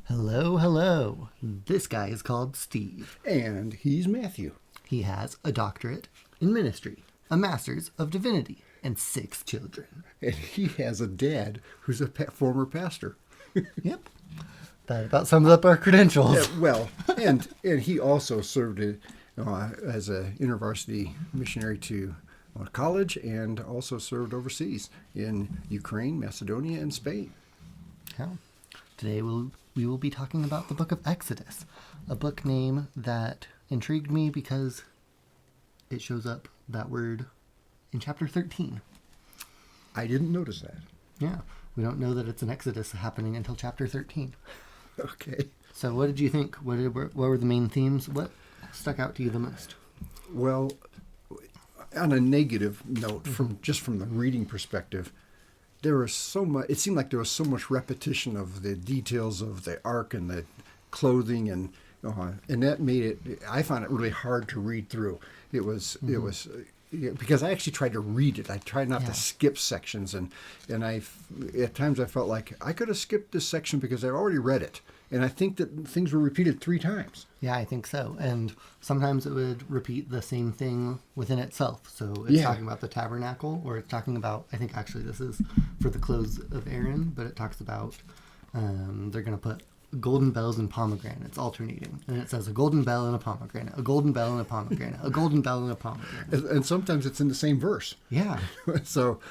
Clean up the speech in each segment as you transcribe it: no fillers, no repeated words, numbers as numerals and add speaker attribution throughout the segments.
Speaker 1: Hello, hello. This guy is called Steve.
Speaker 2: And he's Matthew.
Speaker 1: He has a doctorate in ministry, a master's of divinity, and 6 children.
Speaker 2: And he has a dad who's a former pastor.
Speaker 1: Yep. That about sums up our credentials.
Speaker 2: Yeah, well, and he also served as a InterVarsity missionary to college, and also served overseas in Ukraine, Macedonia, and Spain.
Speaker 1: Yeah. Today we will be talking about the book of Exodus, a book name that intrigued me because it shows up that word in chapter 13.
Speaker 2: I didn't notice that.
Speaker 1: Yeah. We don't know that it's an Exodus happening until chapter 13.
Speaker 2: Okay.
Speaker 1: So what did you think? What were the main themes? What stuck out to you the most?
Speaker 2: Well, on a negative note, from the reading perspective, there was so much. It seemed like there was so much repetition of the details of the ark and the clothing, and that made it. I found it really hard to read through. It was because I actually tried to read it. I tried not to skip sections, and I at times I felt like I could have skipped this section because I already read it, and I think that things were repeated 3 times.
Speaker 1: Yeah, I think so. And sometimes it would repeat the same thing within itself. So it's talking about the tabernacle, or it's talking about, I think actually this is for the clothes of Aaron, but it talks about they're going to put golden bells and pomegranates alternating. And it says a golden bell and a pomegranate, a golden bell and a pomegranate, a golden bell and a pomegranate.
Speaker 2: And sometimes it's in the same verse.
Speaker 1: Yeah.
Speaker 2: So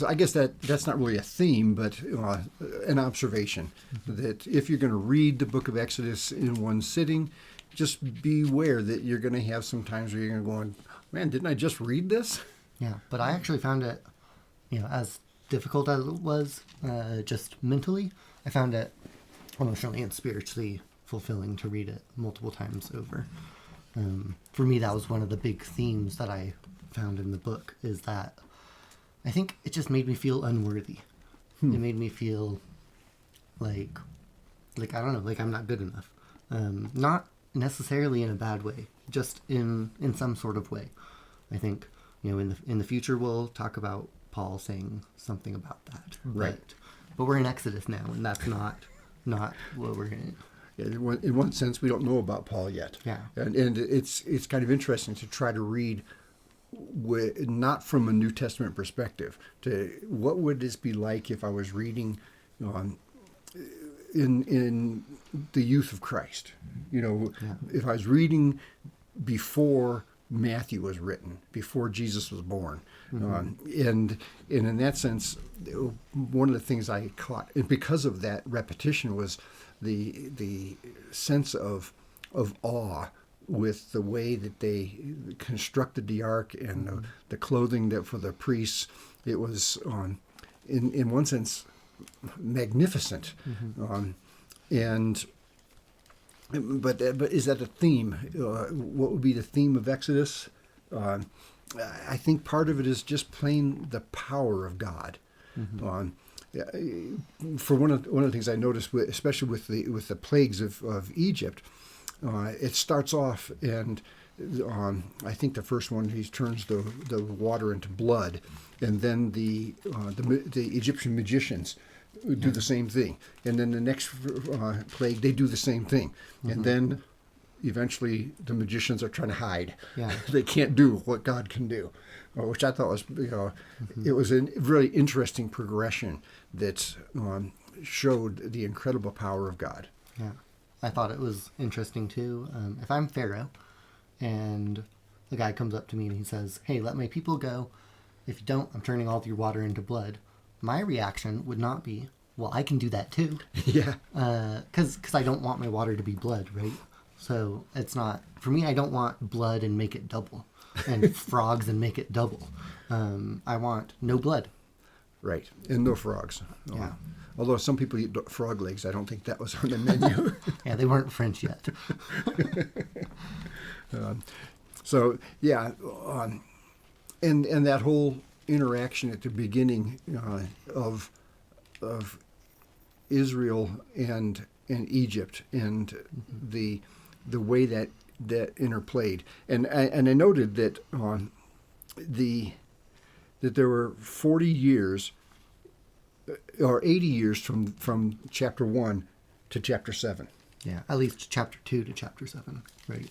Speaker 2: I guess that's not really a theme, but an observation that if you're going to read the book of Exodus in one sitting, just beware that you're going to have some times where you're going, man, didn't I just read this?
Speaker 1: Yeah, but I actually found it, as difficult as it was, just mentally, I found it emotionally and spiritually fulfilling to read it multiple times over. For me, that was one of the big themes that I found in the book, is that I think it just made me feel unworthy. It made me feel like I don't know, like I'm not good enough. Not necessarily in a bad way, just in some sort of way. I think, in the future we'll talk about Paul saying something about that.
Speaker 2: Right.
Speaker 1: But we're in Exodus now, and that's not what we're going to...
Speaker 2: In one sense, we don't know about Paul yet.
Speaker 1: Yeah.
Speaker 2: And it's kind of interesting to try to read not from a New Testament perspective, to what would this be like if I was reading in the youth of Christ. If I was reading before Matthew was written, before Jesus was born. And in that sense, one of the things I caught, and because of that repetition, was the sense of awe with the way that they constructed the ark and the clothing that for the priests. It was, in one sense, magnificent. But is that a theme? What would be the theme of Exodus? I think part of it is just plain the power of God. For one of the things I noticed, especially with the plagues of Egypt, it starts off, and I think the first one, he turns the water into blood, and then the Egyptian magicians do the same thing, and then the next plague they do the same thing, and then eventually the magicians are trying to hide.
Speaker 1: Yeah.
Speaker 2: They can't do what God can do, which I thought was it was a really interesting progression that showed the incredible power of God.
Speaker 1: Yeah, I thought it was interesting too. If I'm Pharaoh and the guy comes up to me and he says, "Hey, let my people go. If you don't, I'm turning all of your water into blood." My reaction would not be, "Well, I can do that too."
Speaker 2: Yeah.
Speaker 1: Because I don't want my water to be blood, right? So it's not, for me, I don't want blood and make it double, and frogs and make it double. I want no blood.
Speaker 2: Right, and no frogs.
Speaker 1: Yeah.
Speaker 2: Although some people eat frog legs, I don't think that was on the menu.
Speaker 1: Yeah, they weren't French yet.
Speaker 2: So yeah, and that whole interaction at the beginning of Israel and Egypt, and the way that interplayed, and I noted that that there were 40 years or 80 years from chapter 1 to chapter 7.
Speaker 1: Yeah, at least chapter 2 to chapter 7, right?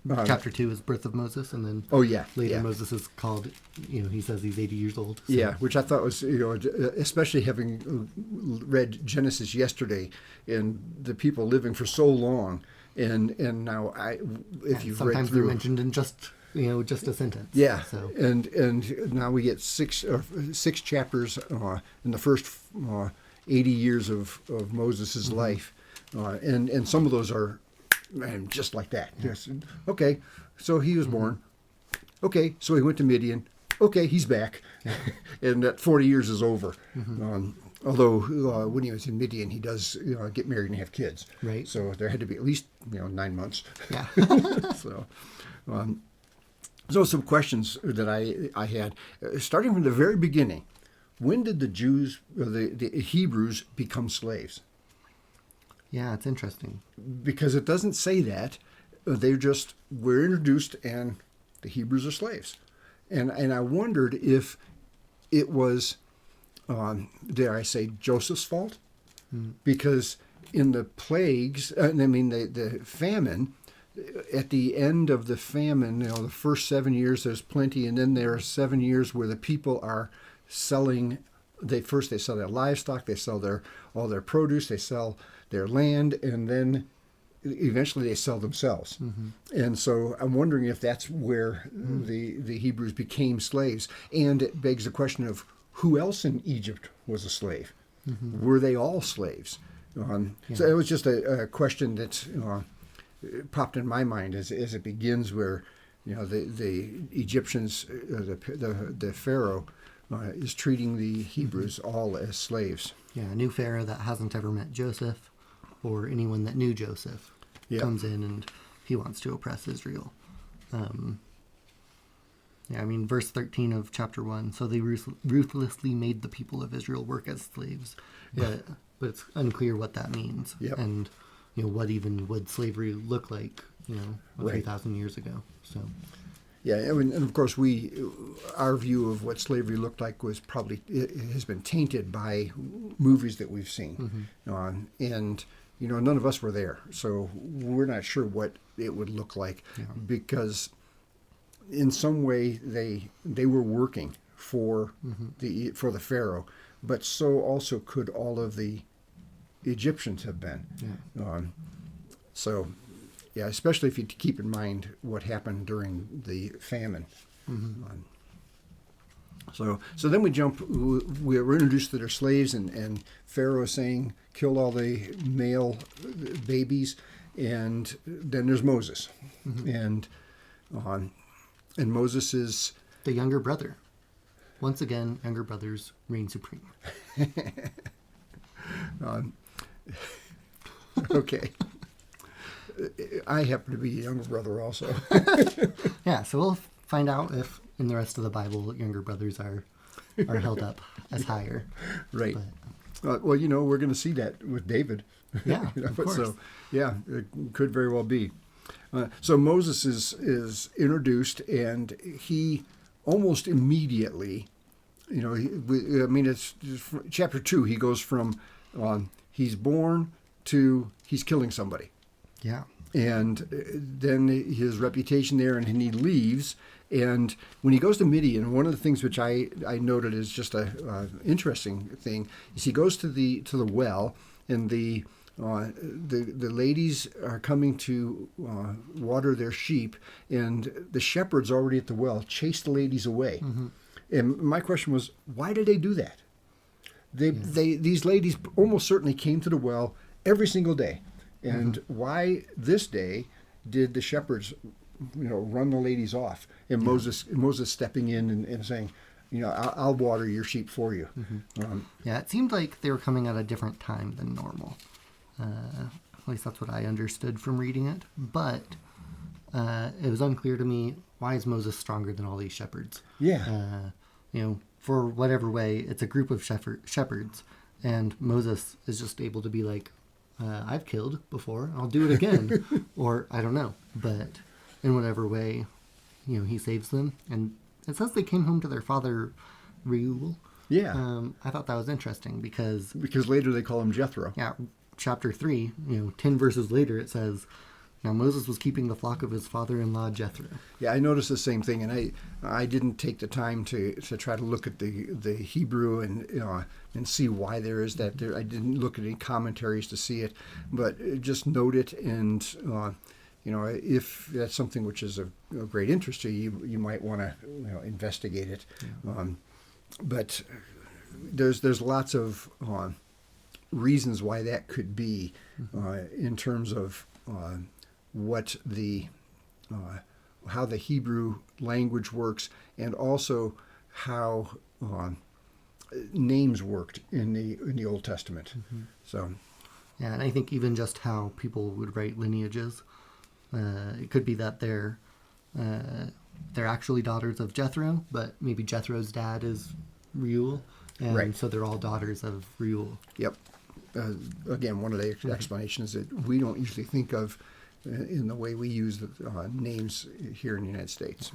Speaker 2: Uh,
Speaker 1: Chapter 2 is birth of Moses, and then
Speaker 2: Oh, yeah.
Speaker 1: later
Speaker 2: yeah.
Speaker 1: Moses is called, he says he's 80 years old. So.
Speaker 2: Yeah, which I thought was, especially having read Genesis yesterday, and the people living for so long, and now if you've read
Speaker 1: Sometimes
Speaker 2: through,
Speaker 1: they're mentioned in just a sentence.
Speaker 2: yeah,
Speaker 1: So
Speaker 2: and now we get six chapters in the first 80 years of Moses' life, and some of those are just like that. Just, okay, so he was born. Okay, so he went to Midian. Okay, he's back, and that 40 years is over. Although when he was in Midian, he does get married and have kids.
Speaker 1: Right.
Speaker 2: So there had to be at least 9 months.
Speaker 1: yeah,
Speaker 2: So some questions that I had, starting from the very beginning. When did the Jews, or the Hebrews, become slaves?
Speaker 1: yeah, it's interesting.
Speaker 2: Because it doesn't say that. They just were introduced, and the Hebrews are slaves. And I wondered if it was, dare I say, Joseph's fault? Because in the plagues, the famine, at the end of the famine, the first 7 years there's plenty, and then there are 7 years where the people are selling. They sell their livestock, they sell all their produce, they sell their land, and then eventually they sell themselves. And so I'm wondering if that's where the Hebrews became slaves. And it begs the question of who else in Egypt was a slave? Were they all slaves? So it was just a question that popped in my mind as it begins, where the Egyptians, the Pharaoh, is treating the Hebrews all as slaves.
Speaker 1: Yeah, a new Pharaoh that hasn't ever met Joseph, or anyone that knew Joseph, comes in and he wants to oppress Israel. Verse 13 of chapter 1, so they ruthlessly made the people of Israel work as slaves. But it's unclear what that means.
Speaker 2: Yep.
Speaker 1: And, what even would slavery look like,
Speaker 2: Right.
Speaker 1: 3,000 years ago. So,
Speaker 2: Yeah, and of course our view of what slavery looked like it has been tainted by movies that we've seen. And none of us were there, so we're not sure what it would look like, because in some way they were working for the Pharaoh, but so also could all of the Egyptians have been. So, yeah, especially if you keep in mind what happened during the famine. So then we jump. We're introduced to their slaves, and Pharaoh is saying, "Kill all the male babies," and then there's Moses, and Moses is
Speaker 1: the younger brother. Once again, younger brothers reign supreme.
Speaker 2: Okay. I happen to be a younger brother also.
Speaker 1: Yeah, so we'll find out if in the rest of the Bible younger brothers are held up as higher.
Speaker 2: Right.
Speaker 1: But,
Speaker 2: Well, we're going to see that with David.
Speaker 1: Yeah, of course.
Speaker 2: So, yeah, it could very well be. So Moses is introduced, and he almost immediately, it's chapter 2. He goes from he's born to he's killing somebody.
Speaker 1: yeah.
Speaker 2: And then his reputation there, and he leaves. And when he goes to Midian, one of the things which I noted is just a interesting thing is he goes to the well, and the ladies are coming to water their sheep, and the shepherds already at the well chase the ladies away. And my question was, why did they do that? These ladies almost certainly came to the well every single day. And why this day did the shepherds, run the ladies off? And Moses stepping in and saying, I'll water your sheep for you.
Speaker 1: It seemed like they were coming at a different time than normal. At least that's what I understood from reading it. But it was unclear to me, why is Moses stronger than all these shepherds?
Speaker 2: Yeah.
Speaker 1: For whatever way, it's a group of shepherds, and Moses is just able to be like, I've killed before, I'll do it again. Or I don't know, but in whatever way, he saves them. And it says they came home to their father Reuel.
Speaker 2: Yeah.
Speaker 1: I thought that was interesting because
Speaker 2: Because later they call him Jethro.
Speaker 1: yeah, chapter 3, 10 verses later, it says, "Now Moses was keeping the flock of his father-in-law Jethro."
Speaker 2: Yeah, I noticed the same thing, and I didn't take the time to try to look at the Hebrew and see why there is that. There, I didn't look at any commentaries to see it, but just note it, and if that's something which is of great interest to you, you might want to investigate it.
Speaker 1: Yeah.
Speaker 2: But there's lots of reasons why that could be, in terms of what the how the Hebrew language works, and also how names worked in the Old Testament. So,
Speaker 1: Yeah, and I think even just how people would write lineages, it could be that they're actually daughters of Jethro, but maybe Jethro's dad is Reuel, and
Speaker 2: Right.
Speaker 1: so they're all daughters of Reuel.
Speaker 2: yep. Again, one of the explanations that we don't usually think of in the way we use the names here in the United States.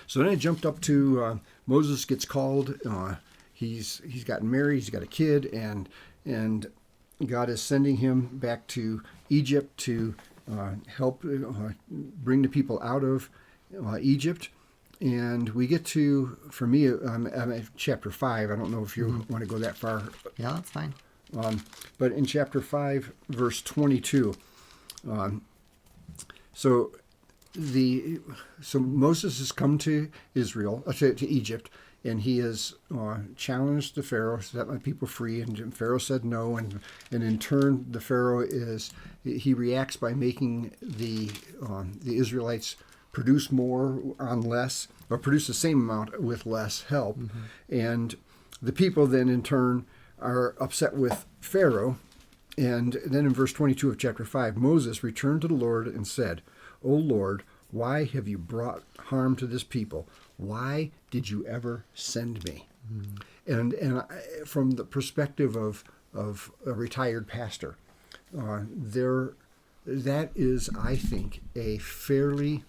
Speaker 2: So then it jumped up to Moses gets called. He's gotten married. He's got a kid, and God is sending him back to Egypt to help bring the people out of Egypt. And we get to, for me, I'm at chapter 5. I don't know if you want to go that far.
Speaker 1: Yeah, that's fine.
Speaker 2: But in chapter 5, verse 22, so Moses has come to Israel, to Egypt, and he has challenged the Pharaoh, set my people free, and Pharaoh said no, and in turn the Pharaoh he reacts by making the Israelites produce more on less, or produce the same amount with less help, and the people then in turn are upset with Pharaoh. And then in verse 22 of chapter 5, Moses returned to the Lord and said, "O Lord, why have you brought harm to this people? Why did you ever send me?" And from the perspective of a retired pastor, that is, I think, a fairly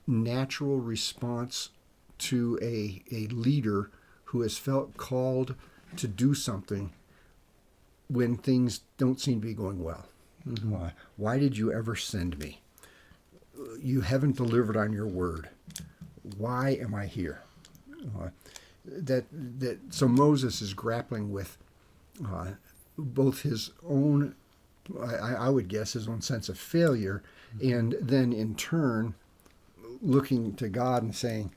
Speaker 2: natural response to a leader who has felt called to do something when things don't seem to be going well. Why did you ever send me? You haven't delivered on your word. Why am I here? So Moses is grappling with both his own, I would guess, his own sense of failure, and then in turn looking to God and saying,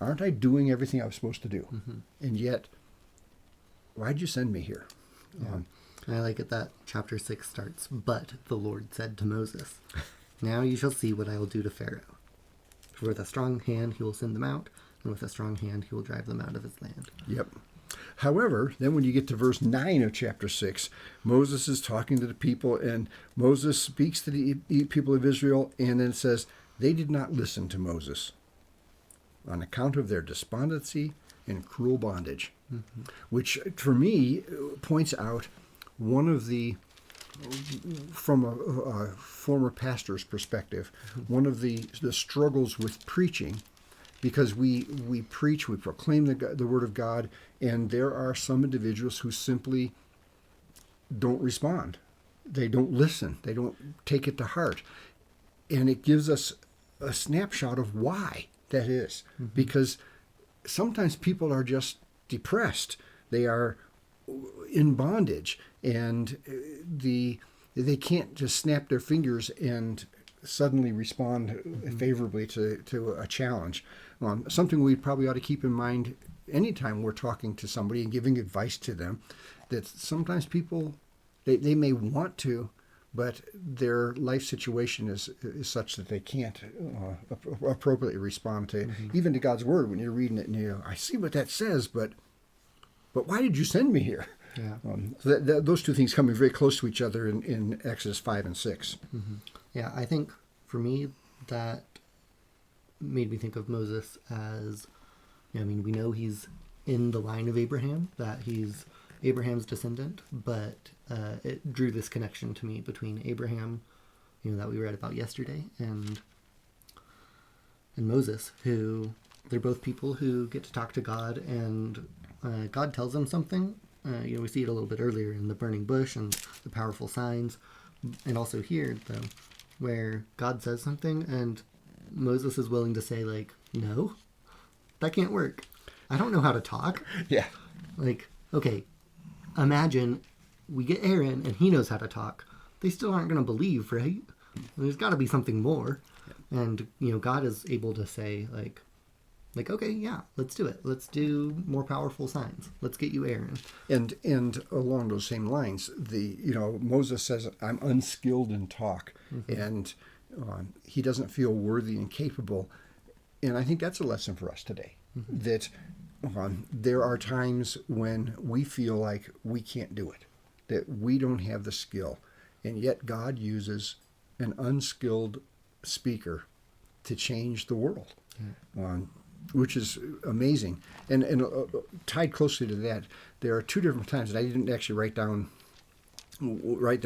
Speaker 2: aren't I doing everything I was supposed to do? And yet, why'd you send me here?
Speaker 1: Yeah. And I like it that chapter 6 starts, "But the Lord said to Moses, 'Now you shall see what I will do to Pharaoh. For with a strong hand he will send them out, and with a strong hand he will drive them out of his land.'"
Speaker 2: Yep. However, then when you get to verse 9 of chapter 6, Moses is talking to the people, and Moses speaks to the people of Israel, and then it says, they did not listen to Moses on account of their despondency and cruel bondage, which for me points out one of the, from a former pastor's perspective, one of the struggles with preaching, because we preach, we proclaim the word of God, and there are some individuals who simply don't respond. They don't listen. They don't take it to heart. And it gives us a snapshot of why that is. Because sometimes people are just depressed. They are in bondage, and they can't just snap their fingers and suddenly respond favorably to a challenge. Something we probably ought to keep in mind anytime we're talking to somebody and giving advice to them, that sometimes people, they may want to, but their life situation is such that they can't appropriately respond to even to God's word when you're reading it, and I see what that says, but why did you send me here?
Speaker 1: Yeah.
Speaker 2: So those two things coming very close to each other in Exodus 5 and 6.
Speaker 1: Yeah, I think for me that made me think of Moses as, we know he's in the line of Abraham, that he's Abraham's descendant, but it drew this connection to me between Abraham, that we read about yesterday, and Moses, who they're both people who get to talk to God, and God tells them something, we see it a little bit earlier in the burning bush and the powerful signs, and also here though, where God says something and Moses is willing to say like, no, that can't work. I don't know how to talk.
Speaker 2: Yeah.
Speaker 1: Like, okay, imagine we get Aaron and he knows how to talk. They still aren't going to believe, right? There's got to be something more. And, God is able to say, like, okay, yeah, let's do it. Let's do more powerful signs. Let's get you Aaron.
Speaker 2: And along those same lines, Moses says, I'm unskilled in talk, and he doesn't feel worthy and capable. And I think that's a lesson for us today, that there are times when we feel like we can't do it, that we don't have the skill, and yet God uses an unskilled speaker to change the world, which is amazing. And tied closely to that, there are two different times that I didn't actually write them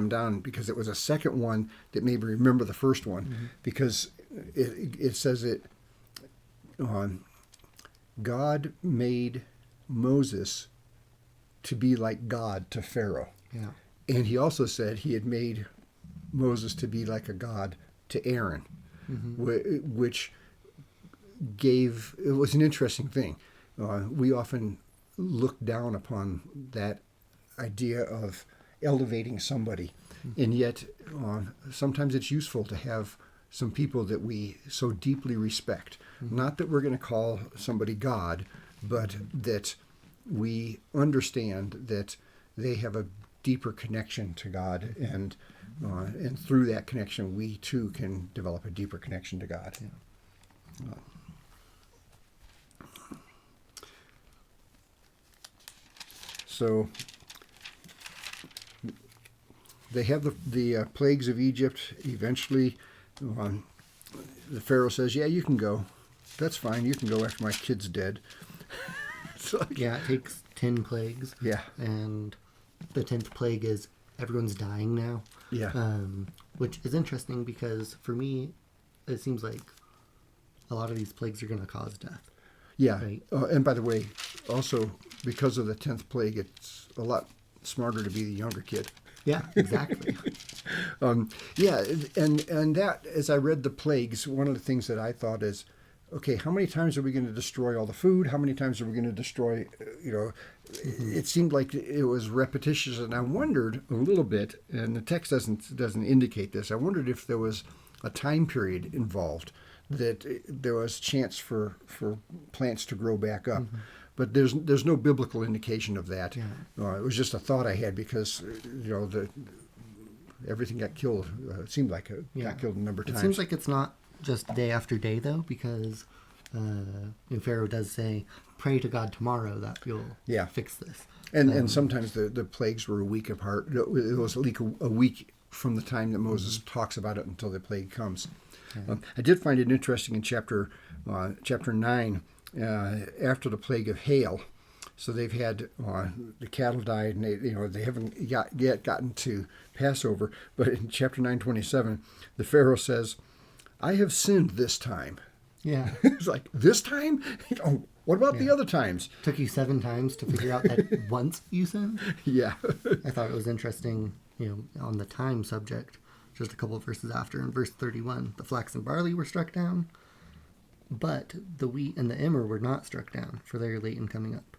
Speaker 2: down because it was a second one that made me remember the first one, because it says it. God made Moses to be like God to Pharaoh.
Speaker 1: Yeah.
Speaker 2: And he also said he had made Moses to be like a God to Aaron, which it was an interesting thing. We often look down upon that idea of elevating somebody, and yet sometimes it's useful to have some people that we so deeply respect. Not that we're going to call somebody God, but that we understand that they have a deeper connection to God, and through that connection, we too can develop a deeper connection to God.
Speaker 1: Yeah.
Speaker 2: So they have the plagues of Egypt. Eventually, the Pharaoh says, "Yeah, you can go. That's fine. You can go after my kid's dead."
Speaker 1: Yeah, it takes 10 plagues.
Speaker 2: Yeah.
Speaker 1: And the 10th plague is everyone's dying now.
Speaker 2: Yeah.
Speaker 1: Which is interesting because for me, it seems like a lot of these plagues are going to cause death.
Speaker 2: Yeah.
Speaker 1: Right.
Speaker 2: And by the way, also because of the 10th plague, it's a lot smarter to be the younger kid.
Speaker 1: Yeah, exactly.
Speaker 2: Yeah, and that, as I read the plagues, one of the things that I thought is, okay, how many times are we going to destroy all the food? How many times are we going to destroy, it seemed like it was repetitious, and I wondered a little bit, and the text doesn't indicate this, I wondered if there was a time period involved, that there was chance for plants to grow back up. But there's no biblical indication of that.
Speaker 1: Yeah.
Speaker 2: It was just a thought I had because, everything got killed. It seemed like it got killed a number of times.
Speaker 1: It seems like it's not just day after day, though, because Pharaoh does say, pray to God tomorrow that you'll fix this.
Speaker 2: And sometimes the plagues were a week apart. It was like a week from the time that Moses talks about it until the plague comes. Okay. I did find it interesting in chapter 9, after the plague of hail. So they've had the cattle died, and they haven't yet gotten to Passover. But in chapter 9:27, the Pharaoh says, "I have sinned this time."
Speaker 1: Yeah,
Speaker 2: it's like, this time? What about the other times?
Speaker 1: Took you 7 times to figure out that once you sinned.
Speaker 2: Yeah,
Speaker 1: I thought it was interesting. On the time subject, just a couple of verses after, in verse 31, the flax and barley were struck down, but the wheat and the emmer were not struck down, for they are late in coming up.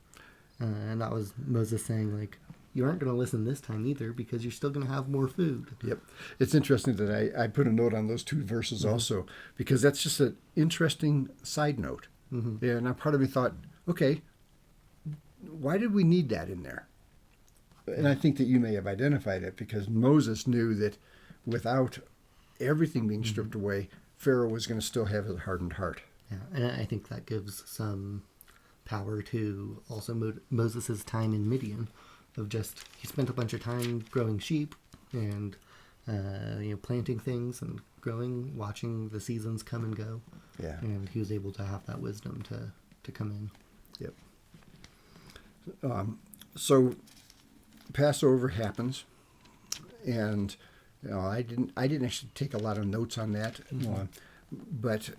Speaker 1: And that was Moses saying, like, you aren't going to listen this time either because you're still going to have more food.
Speaker 2: Yep. It's interesting that I put a note on those 2 verses also, because that's just an interesting side note. Yeah, and part of me thought, okay, why did we need that in there? And I think that you may have identified it because Moses knew that without everything being stripped away, Pharaoh was going to still have his hardened heart.
Speaker 1: Yeah, and I think that gives some power to also Moses' time in Midian, of just, he spent a bunch of time growing sheep and planting things and growing, watching the seasons come and go.
Speaker 2: Yeah.
Speaker 1: And he was able to have that wisdom to come in.
Speaker 2: Yep. So Passover happens, and I didn't actually take a lot of notes on that, but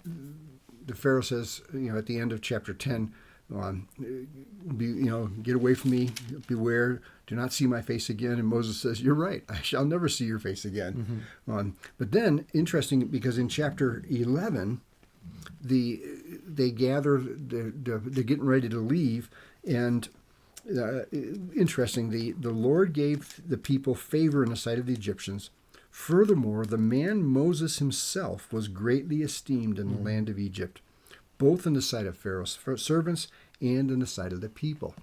Speaker 2: the Pharaoh says, at the end of chapter 10, Get away from me, beware, do not see my face again. And Moses says, you're right, I shall never see your face again. But then, interesting, because in chapter 11, they gather, they're getting ready to leave, and interesting, the Lord gave the people favor in the sight of the Egyptians. Furthermore, the man Moses himself was greatly esteemed in the land of Egypt, both in the sight of Pharaoh's servants and in the sight of the people.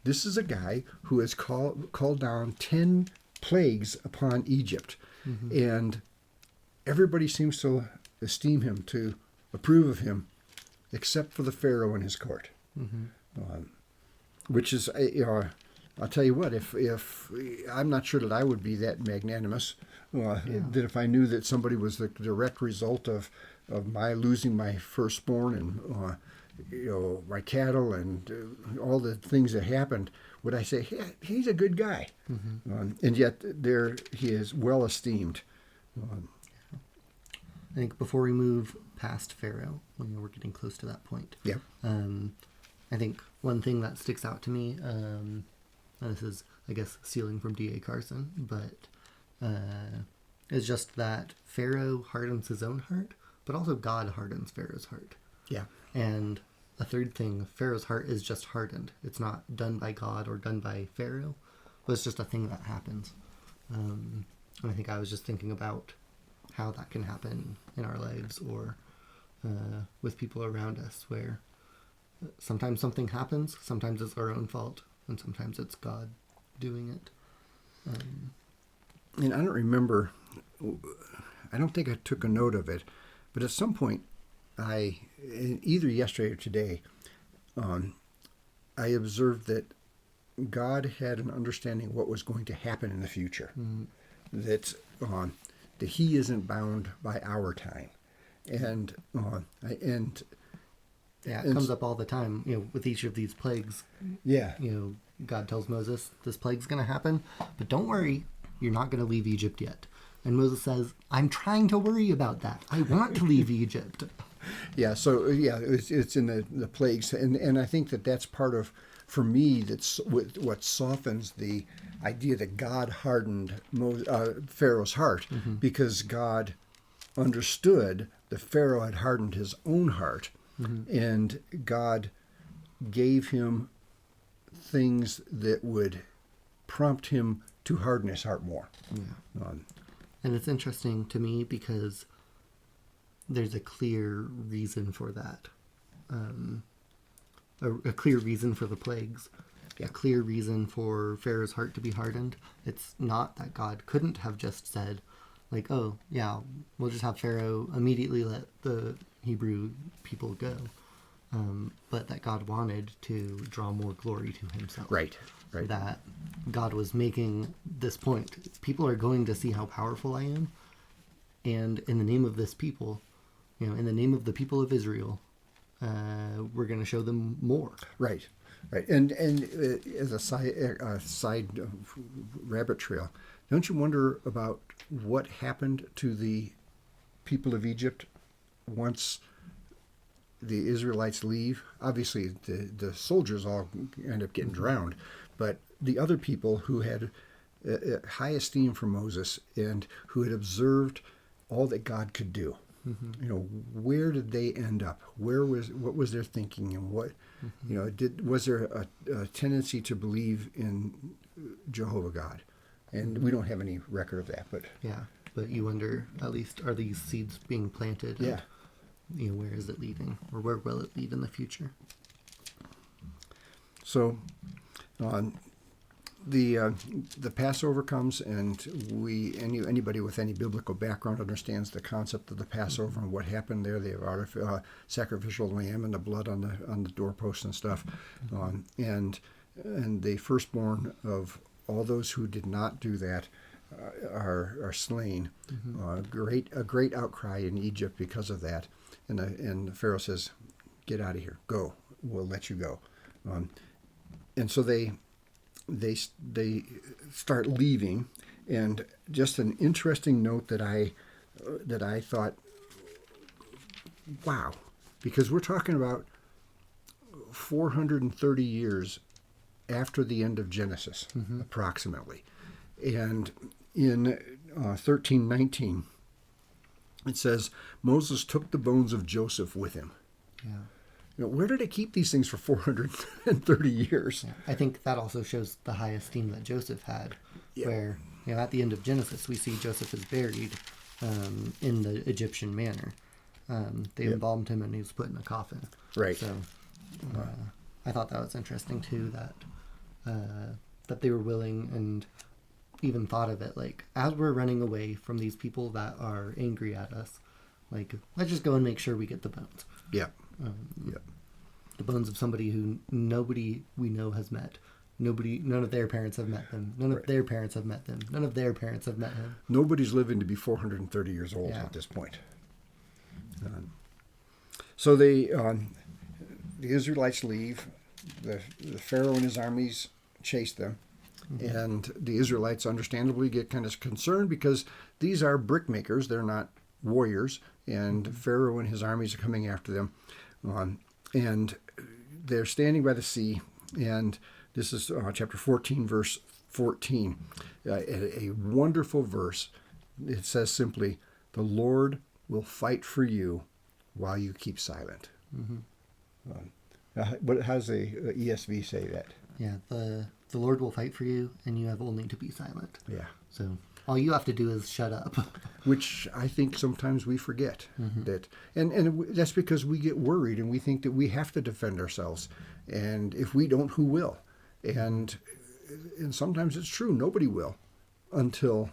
Speaker 2: This is a guy who has called down 10 plagues upon Egypt, and everybody seems to esteem him, to approve of him, except for the Pharaoh and his court. Which is, I'll tell you what, if I'm not sure that I would be that magnanimous, that if I knew that somebody was the direct result of my losing my firstborn and my cattle and all the things that happened, would I say, hey, he's a good guy? And yet there he is well esteemed.
Speaker 1: I think before we move past Pharaoh, when we're getting close to that point, I think one thing that sticks out to me, and this is, I guess, stealing from D.A. Carson, but is just that Pharaoh hardens his own heart, but also God hardens Pharaoh's heart.
Speaker 2: Yeah.
Speaker 1: And a third thing, Pharaoh's heart is just hardened. It's not done by God or done by Pharaoh, but it's just a thing that happens. And I think I was just thinking about how that can happen in our lives or with people around us, where sometimes something happens, sometimes it's our own fault, and sometimes it's God doing it.
Speaker 2: And I don't remember, I don't think I took a note of it, but at some point, either yesterday or today, I observed that God had an understanding of what was going to happen in the future. That He isn't bound by our time, and
Speaker 1: it comes up all the time. With each of these plagues.
Speaker 2: Yeah.
Speaker 1: God tells Moses, "This plague's going to happen, but don't worry, you're not going to leave Egypt yet." And Moses says, "I'm trying to worry about that. I want to leave Egypt."
Speaker 2: Yeah, so it's in the plagues, and I think that's part of, for me, that's what softens the idea that God hardened Pharaoh's heart, because God understood that Pharaoh had hardened his own heart, and God gave him things that would prompt him to harden his heart more.
Speaker 1: And it's interesting to me because there's a clear reason for that. A clear reason for the plagues. A clear reason for Pharaoh's heart to be hardened. It's not that God couldn't have just said, like, oh, yeah, we'll just have Pharaoh immediately let the Hebrew people go. But that God wanted to draw more glory to himself.
Speaker 2: Right.
Speaker 1: That God was making this point. People are going to see how powerful I am. And in the name of this people, in the name of the people of Israel, we're going to show them more.
Speaker 2: Right. And as a side rabbit trail, don't you wonder about what happened to the people of Egypt once the Israelites leave? Obviously, the soldiers all end up getting drowned, but the other people who had high esteem for Moses and who had observed all that God could do, where did they end up? What was their thinking, and what, was there a tendency to believe in Jehovah God? And we don't have any record of that, but
Speaker 1: but you wonder, at least, are these seeds being planted?
Speaker 2: Yeah.
Speaker 1: And, where is it leading, or where will it lead in the future?
Speaker 2: So, the Passover comes, and anybody with any biblical background understands the concept of the Passover and what happened there. They have sacrificial lamb and the blood on the doorposts and stuff, and the firstborn of all those who did not do that are slain. A great outcry in Egypt because of that, and Pharaoh says, "Get out of here, go. We'll let you go." And so they start leaving, and just an interesting note that I thought, wow, because we're talking about 430 years after the end of Genesis, approximately. And in 13:19, it says, Moses took the bones of Joseph with him.
Speaker 1: Yeah.
Speaker 2: Where did it keep these things for 430 years?
Speaker 1: Yeah. I think that also shows the high esteem that Joseph had,
Speaker 2: Yeah.
Speaker 1: where at the end of Genesis we see Joseph is buried in the Egyptian manner. They embalmed him and he was put in a coffin.
Speaker 2: Right.
Speaker 1: So I thought that was interesting too, that they were willing and even thought of it like, as we're running away from these people that are angry at us, like, let's just go and make sure we get the bones.
Speaker 2: Yeah.
Speaker 1: The bones of somebody who nobody we know has met. None of their parents have met them. None of their parents have met them. None of their parents have met him.
Speaker 2: Nobody's living to be 430 years old
Speaker 1: Yeah.
Speaker 2: at this point. So the Israelites leave. The Pharaoh and his armies chase them. And the Israelites understandably get kind of concerned because these are brick makers. They're not warriors. And Pharaoh and his armies are coming after them. And they're standing by the sea. And this is chapter 14, verse 14. A wonderful verse. It says simply, the Lord will fight for you while you keep silent. How does the ESV say that?
Speaker 1: Yeah, the Lord will fight for you, and you have only to be silent.
Speaker 2: Yeah.
Speaker 1: So all you have to do is shut up.
Speaker 2: Which I think sometimes we forget that, and that's because we get worried and we think that we have to defend ourselves, and if we don't, who will? And sometimes it's true, nobody will, until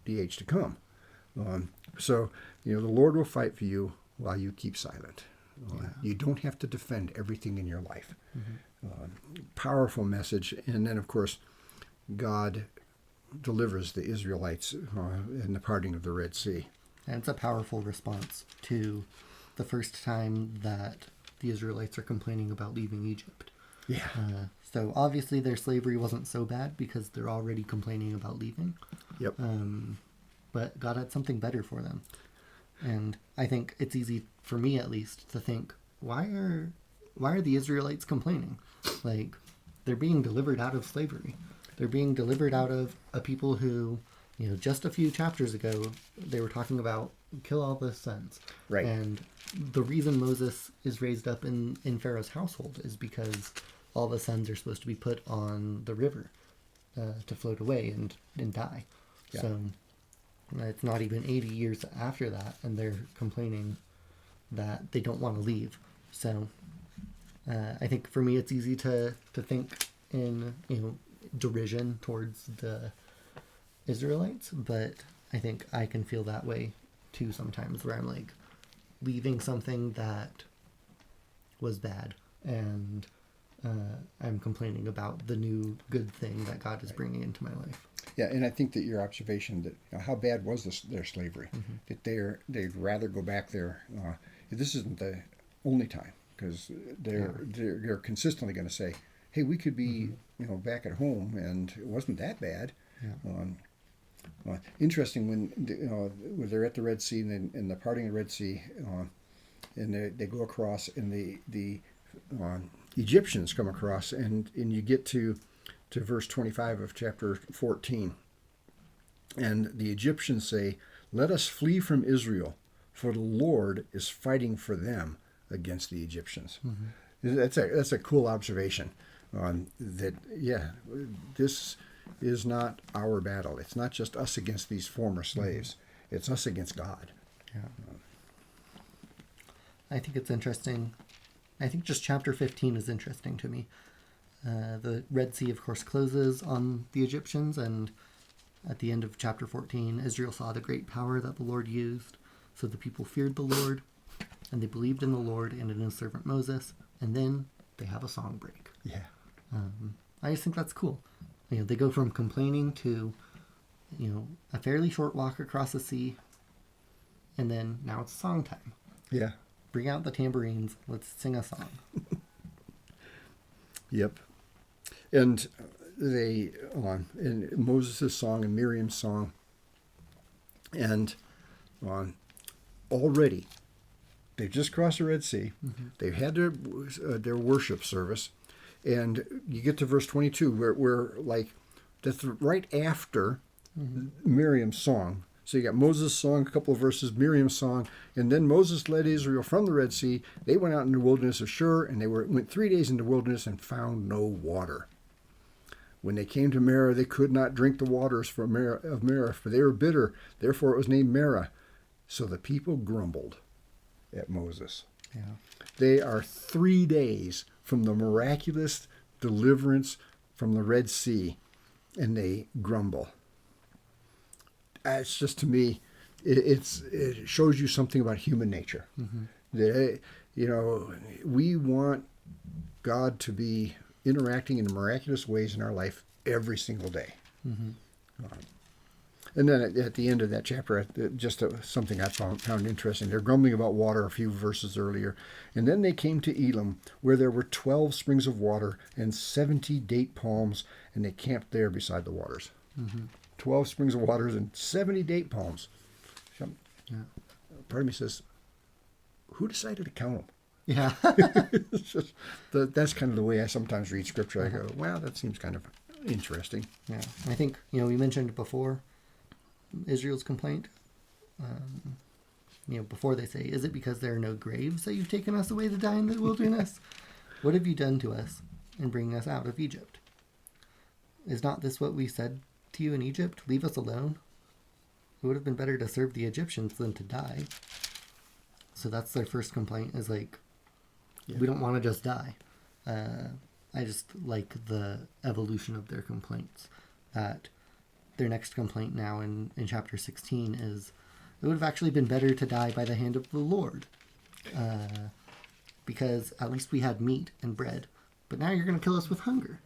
Speaker 2: the age to come. So the Lord will fight for you while you keep silent. You don't have to defend everything in your life. Powerful message, and then of course, God delivers the Israelites in the parting of the Red Sea.
Speaker 1: And it's a powerful response to the first time that the Israelites are complaining about leaving Egypt.
Speaker 2: Yeah.
Speaker 1: So obviously their slavery wasn't so bad because they're already complaining about leaving.
Speaker 2: Yep.
Speaker 1: But God had something better for them. And I think it's easy, for me at least, to think, why are the Israelites complaining? Like, they're being delivered out of slavery. They're being delivered out of a people who, just a few chapters ago, they were talking about kill all the sons.
Speaker 2: Right.
Speaker 1: And the reason Moses is raised up in Pharaoh's household is because all the sons are supposed to be put on the river to float away and die.
Speaker 2: Yeah.
Speaker 1: So it's not even 80 years after that, and they're complaining that they don't want to leave. So I think for me it's easy to think in derision towards the Israelites, but I think I can feel that way too sometimes, where I'm like leaving something that was bad, and I'm complaining about the new good thing that God is bringing into my life.
Speaker 2: Yeah, and I think that your observation that how bad was their slavery, that they'd rather go back there. This isn't the only time, because they're consistently going to say, "Hey, we could be back at home, and it wasn't that bad."
Speaker 1: Yeah.
Speaker 2: Interesting when they're at the Red Sea and the parting of the Red Sea, and they go across, and the Egyptians come across, and you get to verse 25 of chapter 14, and the Egyptians say, "Let us flee from Israel, for the Lord is fighting for them against the Egyptians." That's a cool observation. This is not our battle. It's not just us against these former slaves. It's us against God.
Speaker 1: Yeah. I think it's interesting. I think just chapter 15 is interesting to me. The Red Sea, of course, closes on the Egyptians, and at the end of chapter 14, Israel saw the great power that the Lord used. So the people feared the Lord, and they believed in the Lord and in his servant Moses, and then they have a song break.
Speaker 2: Yeah.
Speaker 1: I just think that's cool. They go from complaining to, a fairly short walk across the sea, and then now it's song time.
Speaker 2: Yeah.
Speaker 1: Bring out the tambourines. Let's sing a song.
Speaker 2: Yep. And they in Moses' song and Miriam's song, and already They've just crossed the Red Sea. They've had their worship service. And you get to verse 22 where like, that's right after Miriam's song. So you got Moses' song, a couple of verses, Miriam's song, and then Moses led Israel from the Red Sea. They went out in the wilderness of Shur, and they went 3 days in the wilderness and found no water. When they came to Marah, they could not drink the waters of Marah, for they were bitter. Therefore it was named Marah. So the people grumbled at Moses.
Speaker 1: Yeah.
Speaker 2: They are 3 days from the miraculous deliverance from the Red Sea, and they grumble. It's just, to me, it shows you something about human nature. That, we want God to be interacting in miraculous ways in our life every single day. And then at the end of that chapter, just something I found interesting. They're grumbling about water a few verses earlier. And then they came to Elim, where there were 12 springs of water and 70 date palms, and they camped there beside the waters. 12 springs of water and 70 date palms.
Speaker 1: Yeah.
Speaker 2: Part of me says, who decided to count them?
Speaker 1: Yeah.
Speaker 2: It's just, that's kind of the way I sometimes read Scripture. I go, wow, that seems kind of interesting.
Speaker 1: Yeah. I think, we mentioned before Israel's complaint. Before they say, is it because there are no graves that you've taken us away to die in the wilderness? What have you done to us in bringing us out of Egypt? Is not this what we said to you in Egypt? Leave us alone. It would have been better to serve the Egyptians than to die. So that's their first complaint, is like, we don't want to just die. I just like the evolution of their complaints. That their next complaint now in chapter 16 is, it would have actually been better to die by the hand of the Lord. Because at least we had meat and bread. But now you're going to kill us with hunger.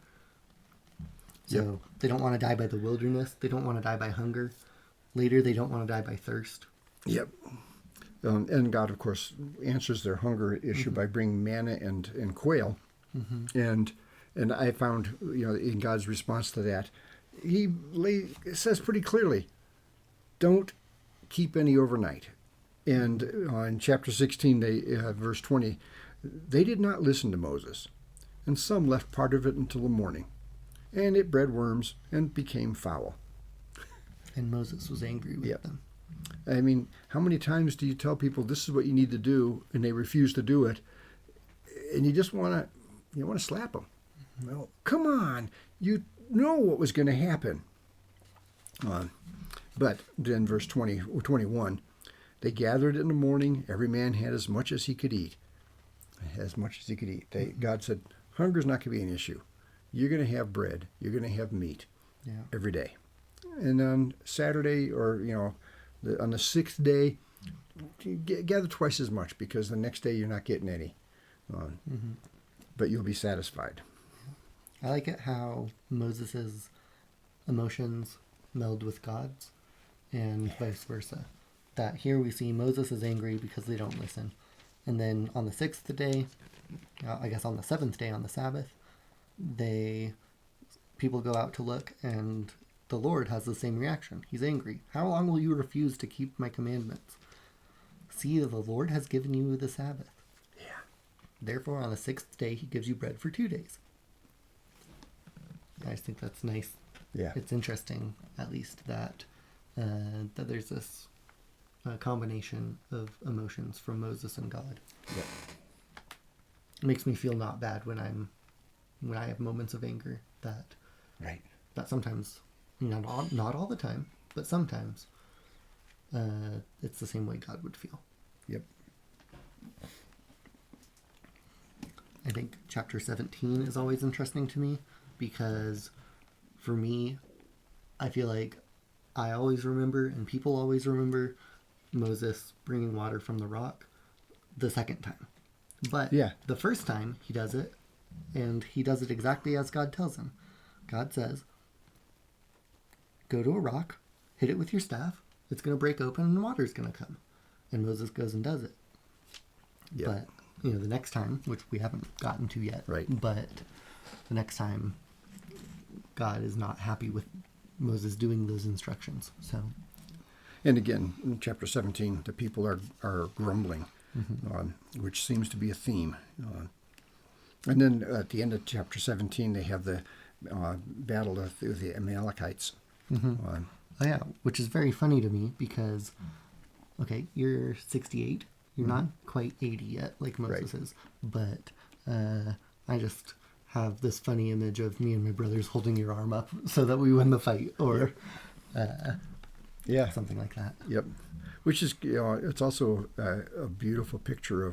Speaker 1: So they don't want to die by the wilderness. They don't want to die by hunger. Later, they don't want to die by thirst.
Speaker 2: Yep. And God, of course, answers their hunger issue by bringing manna and quail. And I found, in God's response to that, He says pretty clearly, don't keep any overnight. And in chapter 16, verse 20, they did not listen to Moses, and some left part of it until the morning. And it bred worms and became foul.
Speaker 1: And Moses was angry with them.
Speaker 2: I mean, how many times do you tell people this is what you need to do, and they refuse to do it, and you just want to slap them? Well, come on, you know what was going to happen. But then verse 20 or 21, they gathered in the morning. Every man had as much as he could eat. God said, hunger's not going to be an issue. You're going to have bread. You're going to have meat every day. And on Saturday, or on the 6th day, gather twice as much, because the next day you're not getting any. But you'll be satisfied.
Speaker 1: I like it how Moses' emotions meld with God's, and vice versa. That here we see Moses is angry because they don't listen. And then on the 6th day, I guess on the 7th day, on the Sabbath, people go out to look, and the Lord has the same reaction. He's angry. How long will you refuse to keep my commandments? See, the Lord has given you the Sabbath.
Speaker 2: Yeah.
Speaker 1: Therefore, on the 6th day, he gives you bread for 2 days. I just think that's nice.
Speaker 2: Yeah.
Speaker 1: It's interesting, at least, that there's this combination of emotions from Moses and God.
Speaker 2: Yeah.
Speaker 1: It makes me feel not bad when I have moments of anger, that sometimes, not all the time, but sometimes it's the same way God would feel.
Speaker 2: Yep.
Speaker 1: I think chapter 17 is always interesting to me, because for me, I feel like I always remember, and people always remember, Moses bringing water from the rock the second time. But the first time he does it, and he does it exactly as God tells him. God says, go to a rock, hit it with your staff, it's going to break open and water's going to come. And Moses goes and does it. But, the next time, which we haven't gotten to yet, but the next time, God is not happy with Moses doing those instructions. So,
Speaker 2: and again, in chapter 17, the people are grumbling. which seems to be a theme. And then at the end of chapter 17, they have the battle of the Amalekites.
Speaker 1: Oh, yeah, which is very funny to me because, okay, you're 68. You're not quite 80 yet, like Moses is. But I just have this funny image of me and my brothers holding your arm up so that we win the fight, or something like that.
Speaker 2: Yep. Which is, it's also a beautiful picture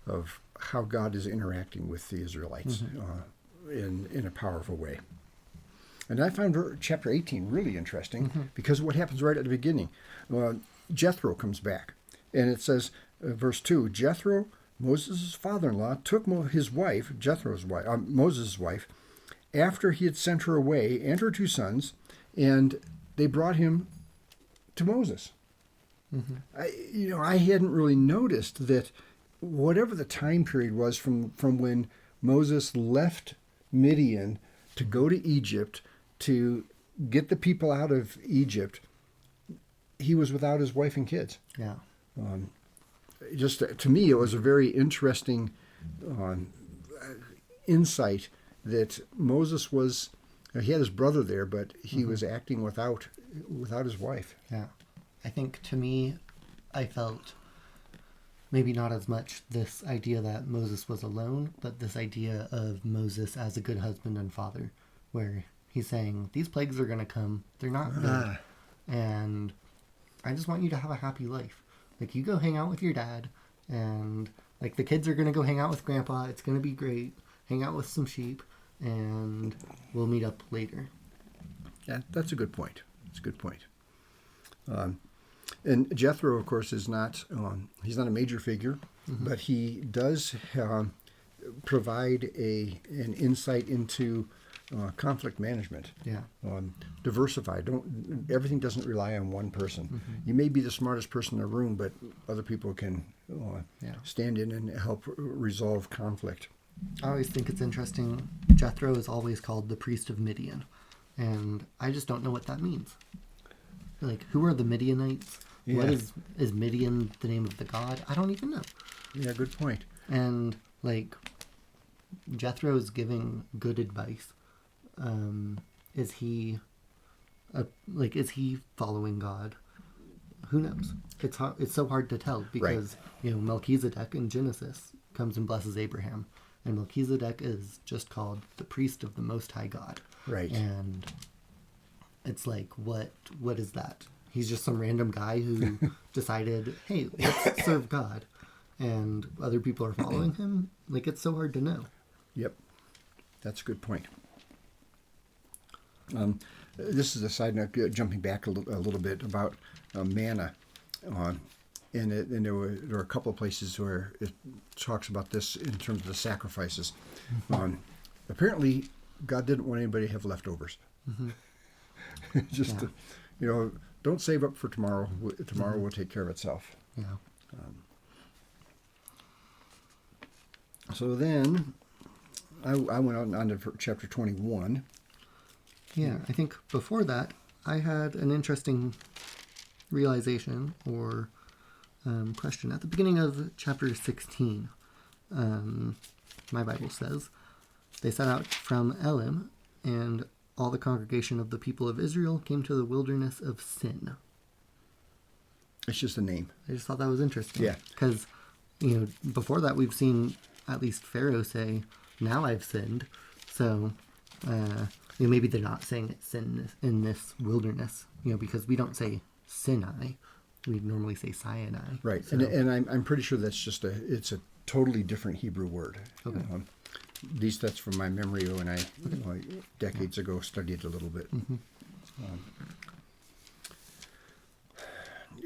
Speaker 2: of how God is interacting with the Israelites in a powerful way. And I found chapter 18 really interesting because of what happens right at the beginning. Jethro comes back, and it says, verse 2, Jethro, Moses' father-in-law, took his wife, Jethro's wife, Moses' wife, after he had sent her away, and her 2 sons, and they brought him to Moses. I hadn't really noticed that whatever the time period was from when Moses left Midian to go to Egypt to get the people out of Egypt, he was without his wife and kids.
Speaker 1: Yeah.
Speaker 2: Just to me, it was a very interesting insight that Moses was. He had his brother there, but he was acting without his wife.
Speaker 1: Yeah. I think to me, I felt maybe not as much this idea that Moses was alone, but this idea of Moses as a good husband and father, where he's saying, these plagues are going to come. They're not good. And I just want you to have a happy life. Like, you go hang out with your dad, and like the kids are going to go hang out with grandpa. It's going to be great. Hang out with some sheep, and we'll meet up later.
Speaker 2: Yeah, that's a good point. It's a good point. And Jethro, of course, is not, he's not a major figure, but he does provide an insight into conflict management.
Speaker 1: Yeah.
Speaker 2: Diversify. Everything doesn't rely on one person. You may be the smartest person in the room, but other people can stand in and help resolve conflict.
Speaker 1: I always think it's interesting. Jethro is always called the priest of Midian, and I just don't know what that means. Like, who are the Midianites?
Speaker 2: Yeah.
Speaker 1: What is Midian the name of the god? I don't even know.
Speaker 2: Yeah, good point.
Speaker 1: And like, Jethro is giving good advice. Is he following God? Who knows? It's so hard to tell because Melchizedek in Genesis comes and blesses Abraham, and Melchizedek is just called the priest of the Most High God.
Speaker 2: Right.
Speaker 1: And it's like, what is that? He's just some random guy who decided, hey, let's serve God, and other people are following him. Like, it's so hard to know.
Speaker 2: Yep, that's a good point. This is a side note, jumping back a little bit about manna, and there were a couple of places where it talks about this in terms of the sacrifices. Apparently, God didn't want anybody to have leftovers. Don't save up for tomorrow. Tomorrow will take care of itself.
Speaker 1: Yeah.
Speaker 2: So then, I went on to chapter 21.
Speaker 1: Yeah, I think before that, I had an interesting realization or question. At the beginning of chapter 16, my Bible says, they set out from Elim, and all the congregation of the people of Israel came to the wilderness of Sin.
Speaker 2: It's just a name.
Speaker 1: I just thought that was interesting.
Speaker 2: Yeah.
Speaker 1: Because, before that we've seen at least Pharaoh say, now I've sinned. So, maybe they're not saying it's sin in this wilderness, because we don't say Sinai. We normally say Sinai.
Speaker 2: Right.
Speaker 1: So,
Speaker 2: And I'm pretty sure that's it's a totally different Hebrew word.
Speaker 1: Okay.
Speaker 2: At least that's from my memory when I decades ago studied a little bit.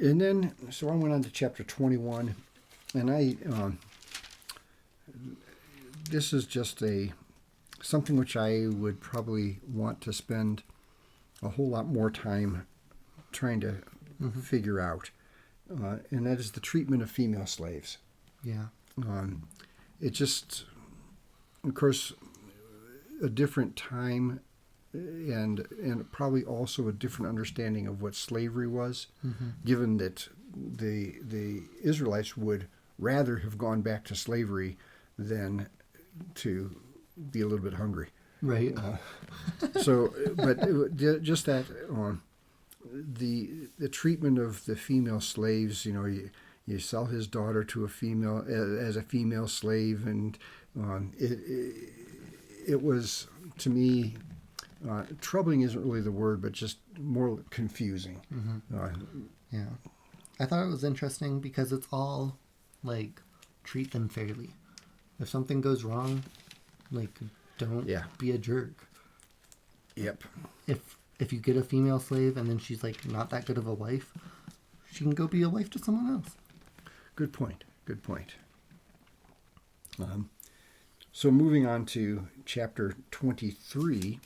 Speaker 2: And then, so I went on to chapter 21, and this is just something which I would probably want to spend a whole lot more time trying to figure out, and that is the treatment of female slaves.
Speaker 1: Yeah.
Speaker 2: It just, of course, a different time and probably also a different understanding of what slavery was, given that the Israelites would rather have gone back to slavery than to be a little bit hungry.
Speaker 1: Right.
Speaker 2: So, but just that the treatment of the female slaves, you sell his daughter to a female as a female slave, and it was, to me, troubling isn't really the word, but just more confusing.
Speaker 1: Yeah. I thought it was interesting because it's all like, treat them fairly. If something goes wrong, like, don't be a jerk.
Speaker 2: Yep.
Speaker 1: If you get a female slave and then she's like not that good of a wife, she can go be a wife to someone else.
Speaker 2: Good point. So moving on to chapter 23,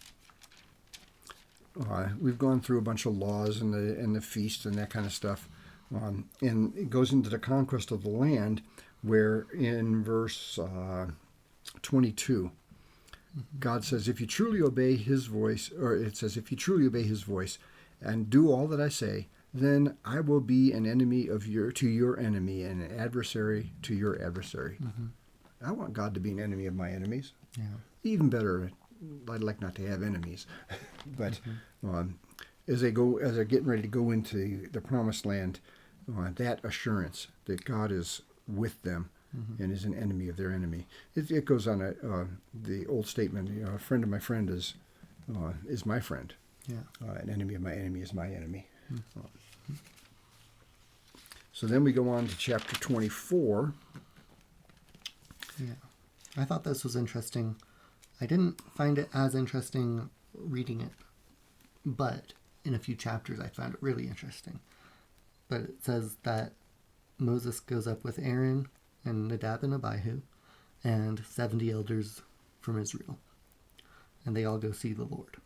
Speaker 2: we've gone through a bunch of laws and the feasts and that kind of stuff, and it goes into the conquest of the land, where in verse 22, God says, if you truly obey his voice, or it says, if you truly obey his voice and do all that I say, then I will be an enemy to your enemy and an adversary to your adversary. I want God to be an enemy of my enemies.
Speaker 1: Yeah.
Speaker 2: Even better, I'd like not to have enemies. But as they're getting ready to go into the promised land, that assurance that God is with them and is an enemy of their enemy. It goes on the old statement, a friend of my friend is my friend.
Speaker 1: Yeah.
Speaker 2: An enemy of my enemy is my enemy. So then we go on to chapter 24.
Speaker 1: Yeah. I thought this was interesting. I didn't find it as interesting reading it, but in a few chapters I found it really interesting. But it says that Moses goes up with Aaron and Nadab and Abihu and 70 elders from Israel, and they all go see the Lord.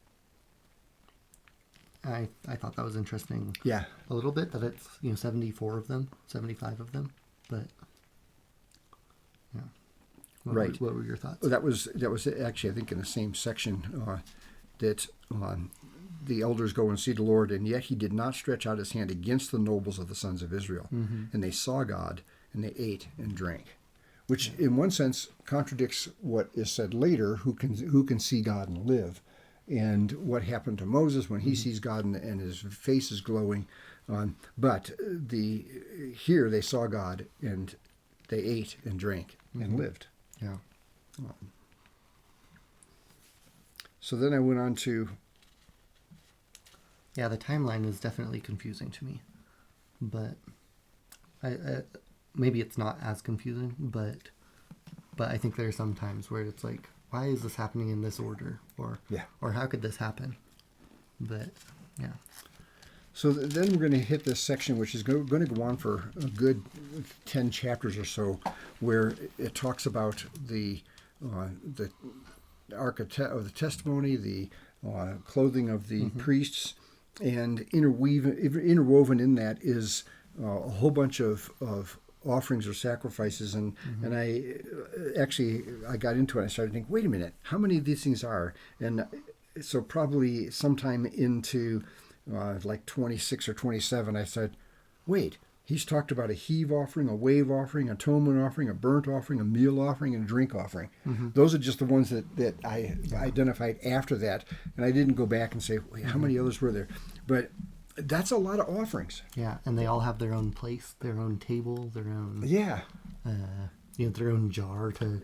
Speaker 1: I thought that was interesting.
Speaker 2: Yeah.
Speaker 1: A little bit, that it's 74 of them, 75 of them, but yeah.
Speaker 2: Right.
Speaker 1: What were your thoughts?
Speaker 2: Well, that was actually, I think, in the same section that the elders go and see the Lord, and yet he did not stretch out his hand against the nobles of the sons of Israel. And they saw God, and they ate and drank, which in one sense contradicts what is said later, who can see God and live, and what happened to Moses when he sees God and his face is glowing. But here they saw God, and they ate and drank and lived.
Speaker 1: Yeah.
Speaker 2: So then I went on to...
Speaker 1: Yeah, the timeline is definitely confusing to me. But I maybe it's not as confusing, but I think there are some times where it's like, why is this happening in this order? Or how could this happen? But, yeah.
Speaker 2: So then we're going to hit this section, which is going to go on for a good 10 chapters or so, where it talks about the Ark of the Testimony, the clothing of the priests, and interwoven in that is a whole bunch of offerings or sacrifices. And I got into it. I started thinking, wait a minute, how many of these things are? And so probably sometime into like 26 or 27, I said, wait, he's talked about a heave offering, a wave offering, atonement offering, a burnt offering, a meal offering, and a drink offering. Those are just the ones that I identified after that. And I didn't go back and say, wait, how many others were there? But that's a lot of offerings.
Speaker 1: Yeah, and they all have their own place, their own table, their own...
Speaker 2: Yeah.
Speaker 1: Their own jar to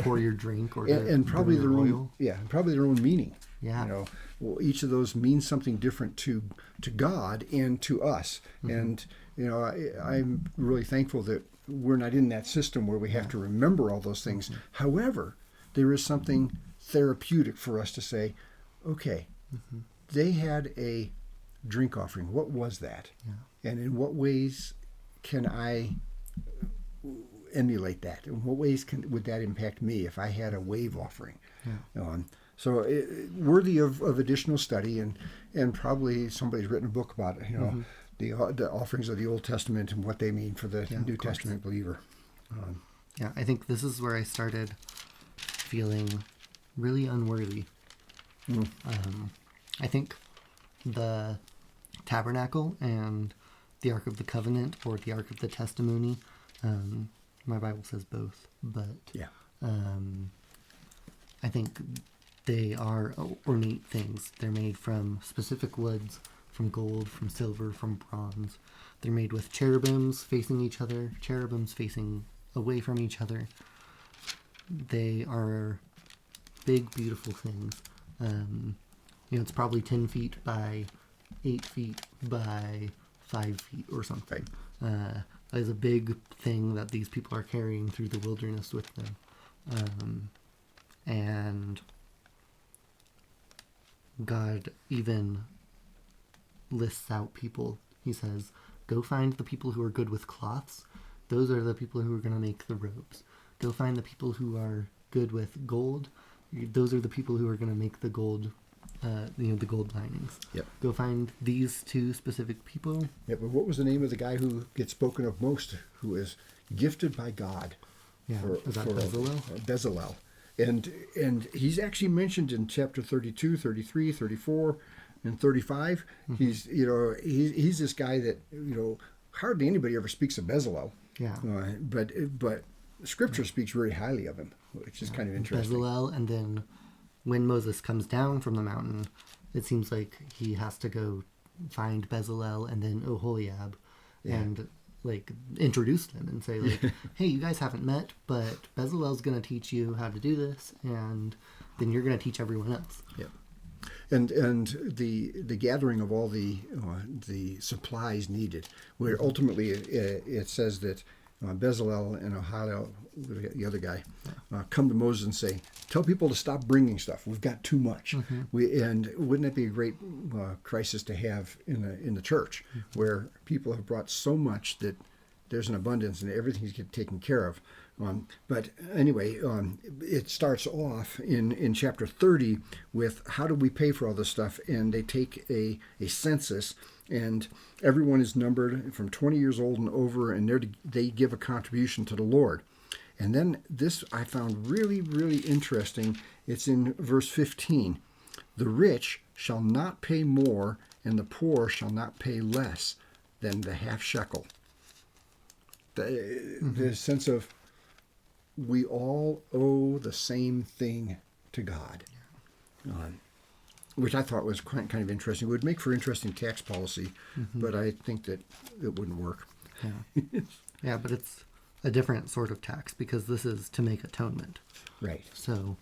Speaker 1: pour your drink, or
Speaker 2: and probably their
Speaker 1: oil.
Speaker 2: own probably their own meaning.
Speaker 1: Yeah.
Speaker 2: Each of those means something different to God and to us. And I'm really thankful that we're not in that system where we have to remember all those things. However, there is something therapeutic for us to say, okay, they had a drink offering. What was that? Yeah. And in what ways can I emulate that? In what ways would that impact me if I had a wave offering? Yeah. So worthy of additional study, and probably somebody's written a book about it, the offerings of the Old Testament and what they mean for the New Testament believer.
Speaker 1: Yeah, I think this is where I started feeling really unworthy. I think the tabernacle and the Ark of the Covenant, or the Ark of the Testimony, My Bible says both, but
Speaker 2: Yeah.
Speaker 1: I think they are ornate things. They're made from specific woods, from gold, from silver, from bronze. They're made with cherubims facing each other, cherubims facing away from each other. They are big, beautiful things. It's probably 10 feet by 8 feet by 5 feet or something. That is a big thing that these people are carrying through the wilderness with them. And God even lists out people. He says, go find the people who are good with cloths. Those are the people who are going to make the robes. Go find the people who are good with gold. Those are the people who are going to make the gold, the gold linings.
Speaker 2: Yep.
Speaker 1: Go find these two specific people.
Speaker 2: Yeah, but what was the name of the guy who gets spoken of most, who is gifted by God?
Speaker 1: Yeah, is that Bezalel?
Speaker 2: Bezalel. And he's actually mentioned in chapter 32, 33, 34, and 35. Mm-hmm. He's this guy that, hardly anybody ever speaks of Bezalel.
Speaker 1: Yeah.
Speaker 2: But Scripture speaks very highly of him, which is kind of interesting.
Speaker 1: Bezalel, and then when Moses comes down from the mountain, it seems like he has to go find Bezalel and then Oholiab, and introduce them and say hey, you guys haven't met, but Bezalel's going to teach you how to do this, and then you're going to teach everyone else.
Speaker 2: Yeah. And the gathering of all the supplies needed, where ultimately it says that Bezalel and Oholiab, the other guy, come to Moses and say, tell people to stop bringing stuff. We've got too much. Mm-hmm. And wouldn't that be a great crisis to have in the church, mm-hmm. where people have brought so much that there's an abundance and everything's getting taken care of. But anyway, it starts off in chapter 30 with how do we pay for all this stuff? And they take a census, and everyone is numbered from 20 years old and over, and they give a contribution to the Lord. And then this I found really, really interesting. It's in verse 15. The rich shall not pay more, and the poor shall not pay less than the half shekel. The sense of we all owe the same thing to God, which I thought was kind of interesting. It would make for interesting tax policy, mm-hmm. but I think that it wouldn't work.
Speaker 1: Yeah. Yeah, but it's a different sort of tax because this is to make atonement.
Speaker 2: Right.
Speaker 1: So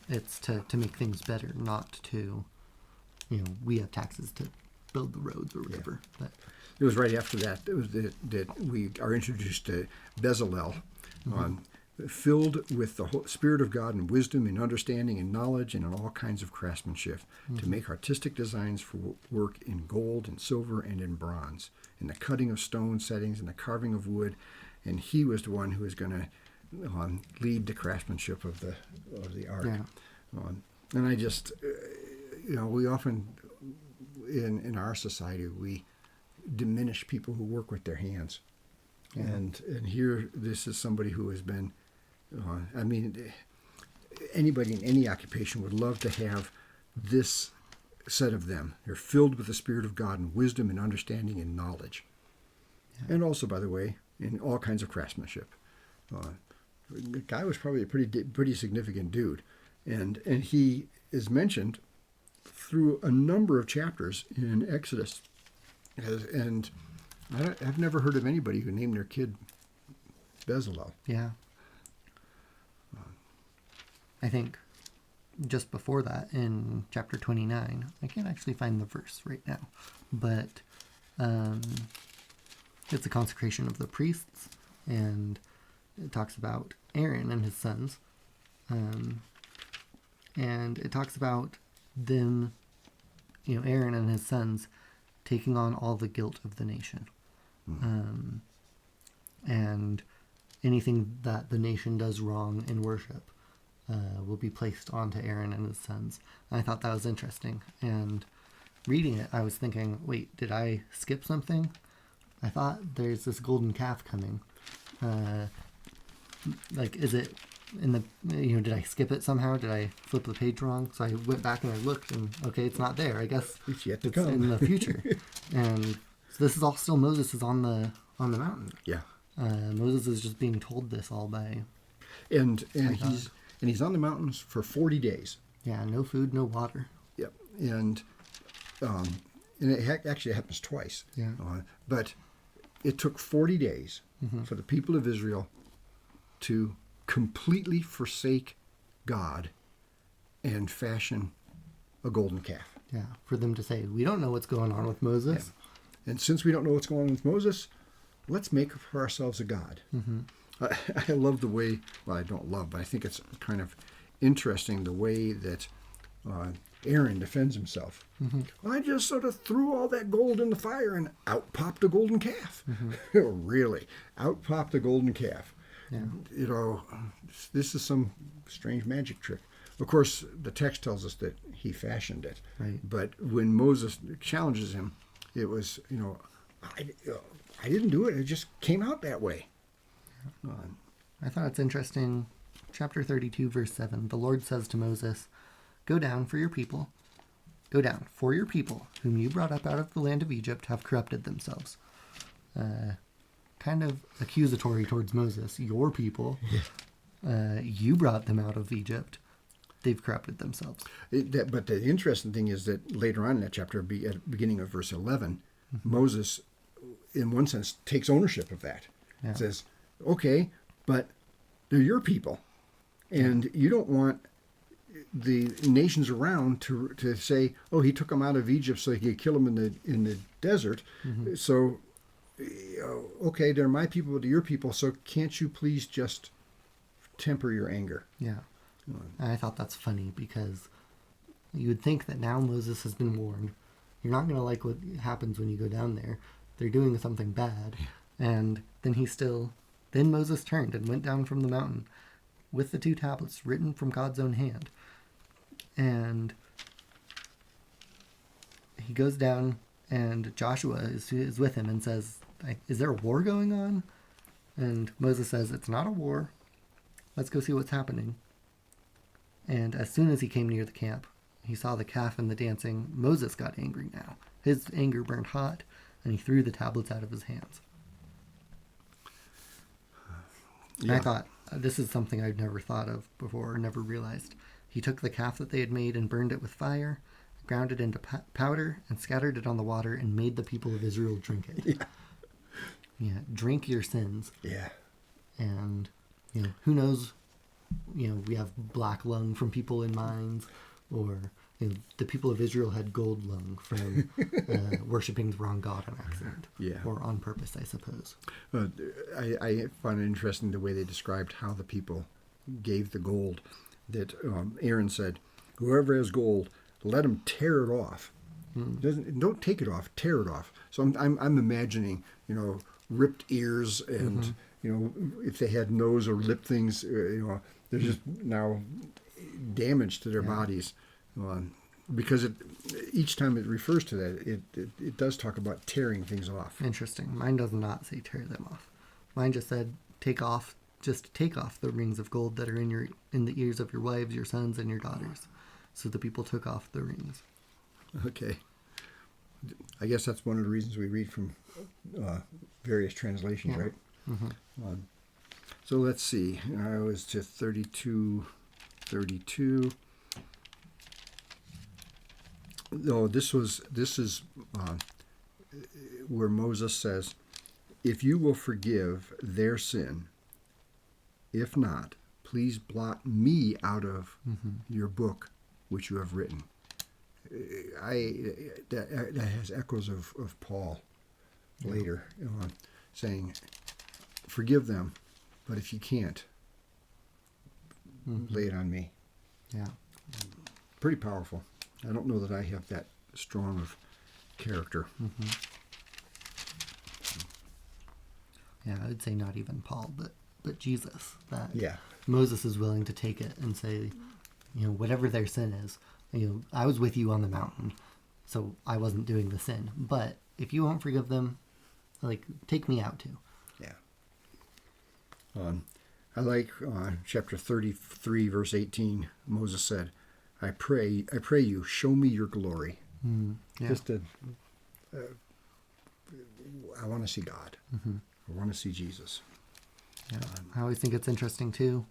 Speaker 1: it's to make things better, not to, we have taxes to build the roads or whatever. Yeah. But
Speaker 2: it was right after that that we are introduced to Bezalel, mm-hmm. Filled with the Spirit of God and wisdom and understanding and knowledge and in all kinds of craftsmanship, mm-hmm. to make artistic designs for work in gold and silver and in bronze, in the cutting of stone settings and the carving of wood. And he was the one who was going to lead the craftsmanship of the ark. Yeah. And I just, we often, in our society, we diminish people who work with their hands. Yeah. And here, this is somebody who has been, anybody in any occupation would love to have this set of them. They're filled with the Spirit of God and wisdom and understanding and knowledge. Yeah. And also, by the way, in all kinds of craftsmanship. The guy was probably a pretty significant dude. And he is mentioned through a number of chapters in Exodus. And I've never heard of anybody who named their kid Bezalel.
Speaker 1: Yeah. I think just before that, in chapter 29, I can't actually find the verse right now, but it's a consecration of the priests, and it talks about Aaron and his sons, and it talks about them, Aaron and his sons taking on all the guilt of the nation. Mm-hmm. And anything that the nation does wrong in worship will be placed onto Aaron and his sons. And I thought that was interesting. And reading it, I was thinking, wait, did I skip something? I thought there's this golden calf coming. Is it in the, did I skip it somehow? Did I flip the page wrong? So I went back and I looked, and okay, it's not there. I guess
Speaker 2: it's yet to
Speaker 1: it's
Speaker 2: come
Speaker 1: in the future. And so this is all still Moses is on the mountain.
Speaker 2: Yeah.
Speaker 1: Moses is just being told this all by,
Speaker 2: And
Speaker 1: My God.
Speaker 2: he's on the mountains for 40 days.
Speaker 1: yeah, no food, no water.
Speaker 2: Yep. And it actually happens twice.
Speaker 1: Yeah.
Speaker 2: But it took 40 days for the people of Israel to completely forsake God and fashion a golden calf.
Speaker 1: Yeah, for them to say, we don't know what's going on with Moses.
Speaker 2: And since we don't know what's going on with Moses, let's make for ourselves a god. I love the way, well, I don't love, but I think it's kind of interesting the way that Aaron defends himself. I just sort of threw all that gold in the fire and out popped a golden calf. Really, out popped a golden calf.
Speaker 1: Yeah.
Speaker 2: You know, this is some strange magic trick. Of course, the text tells us that he fashioned it.
Speaker 1: Right.
Speaker 2: But when Moses challenges him, it was, I didn't do it. It just came out that way.
Speaker 1: I thought it's interesting. Chapter 32, verse 7. The Lord says to Moses, Go down, for your people, whom you brought up out of the land of Egypt, have corrupted themselves. Kind of accusatory towards Moses. Your people, you brought them out of Egypt. They've corrupted themselves.
Speaker 2: But the interesting thing is that later on in that chapter, at the beginning of verse 11, Moses, in one sense, takes ownership of that.
Speaker 1: Yeah.
Speaker 2: Says, okay, but they're your people. And you don't want the nations around to say, oh, he took them out of Egypt so he could kill them in the desert. So, okay, they're my people, but they're your people, so can't you please just temper your anger?
Speaker 1: Yeah. And I thought that's funny because you would think that now Moses has been warned. You're not going to like what happens when you go down there. They're doing something bad. And then Moses turned and went down from the mountain with the 2 tablets written from God's own hand. And he goes down and Joshua is with him and says, is there a war going on? And Moses says, it's not a war. Let's go see what's happening. And as soon as he came near the camp, he saw the calf and the dancing. Moses got angry now. His anger burned hot, and he threw the tablets out of his hands.
Speaker 2: Yeah.
Speaker 1: I thought, this is something I've never thought of before, never realized. He took the calf that they had made and burned it with fire, ground it into powder, and scattered it on the water, and made the people of Israel drink it. Yeah, drink your sins.
Speaker 2: Yeah.
Speaker 1: And, who knows, we have black lung from people in mines, or the people of Israel had gold lung from worshiping the wrong god on accident.
Speaker 2: Yeah.
Speaker 1: Or on purpose, I suppose.
Speaker 2: I find it interesting the way they described how the people gave the gold. That Aaron said, whoever has gold, let him tear it off. Don't take it off, tear it off. So I'm imagining, ripped ears and, if they had nose or lip things, they're just now damage to their bodies. Because each time it refers to that, it does talk about tearing things off.
Speaker 1: Interesting. Mine does not say tear them off. Mine just said take off the rings of gold that are in the ears of your wives, your sons, and your daughters. So the people took off the rings.
Speaker 2: Okay. I guess that's one of the reasons we read from various translations, right? So let's see. I was to 32. No, this is where Moses says, if you will forgive their sin, if not, please blot me out of your book which you have written. That has echoes of Paul later, saying, forgive them, but if you can't, lay it on me.
Speaker 1: Yeah.
Speaker 2: Pretty powerful. I don't know that I have that strong of character.
Speaker 1: Yeah, I would say not even Paul, but Jesus. That
Speaker 2: Yeah.
Speaker 1: Moses is willing to take it and say, whatever their sin is, I was with you on the mountain, so I wasn't doing the sin. But if you won't forgive them, take me out too.
Speaker 2: Yeah. I like chapter 33, verse 18. Moses said, I pray you, show me your glory.
Speaker 1: Yeah.
Speaker 2: Just I want to see God. I want to see Jesus.
Speaker 1: Yeah. I always think it's interesting too.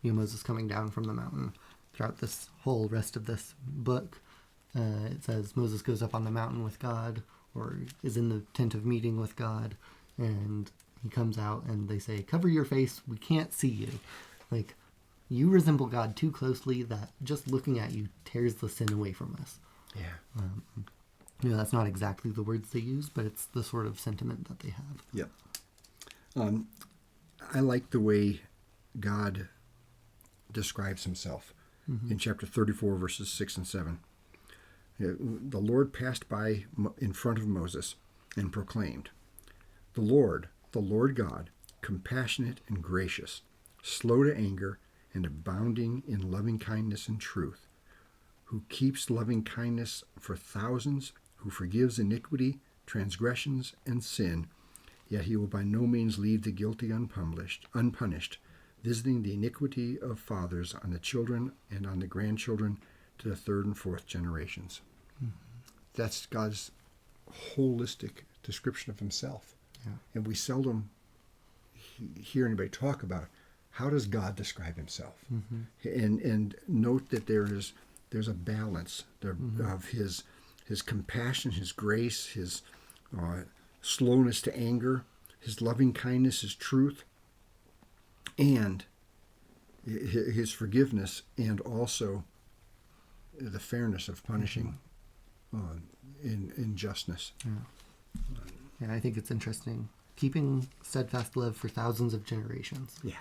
Speaker 1: Moses coming down from the mountain. Throughout this whole rest of this book, it says Moses goes up on the mountain with God, or is in the tent of meeting with God, and he comes out and they say, "Cover your face, we can't see you." Like, you resemble God too closely that just looking at you tears the sin away from us.
Speaker 2: Yeah.
Speaker 1: That's not exactly the words they use, but it's the sort of sentiment that they have.
Speaker 2: Yep. I like the way God describes himself in chapter 34, verses 6 and 7. The Lord passed by in front of Moses and proclaimed, the Lord God, compassionate and gracious, slow to anger and abounding in loving kindness and truth, who keeps loving kindness for thousands, who forgives iniquity, transgressions, and sin, yet he will by no means leave the guilty unpunished, visiting the iniquity of fathers on the children and on the grandchildren to the third and fourth generations. Mm-hmm. That's God's holistic description of himself.
Speaker 1: Yeah.
Speaker 2: And we seldom hear anybody talk about how does God describe himself. Mm-hmm. And note that there's a balance of his compassion, his grace, his slowness to anger, his loving kindness, his truth, and his forgiveness, and also the fairness of punishing in justness.
Speaker 1: Yeah, I think it's interesting. Keeping steadfast love for thousands of generations.
Speaker 2: Yeah.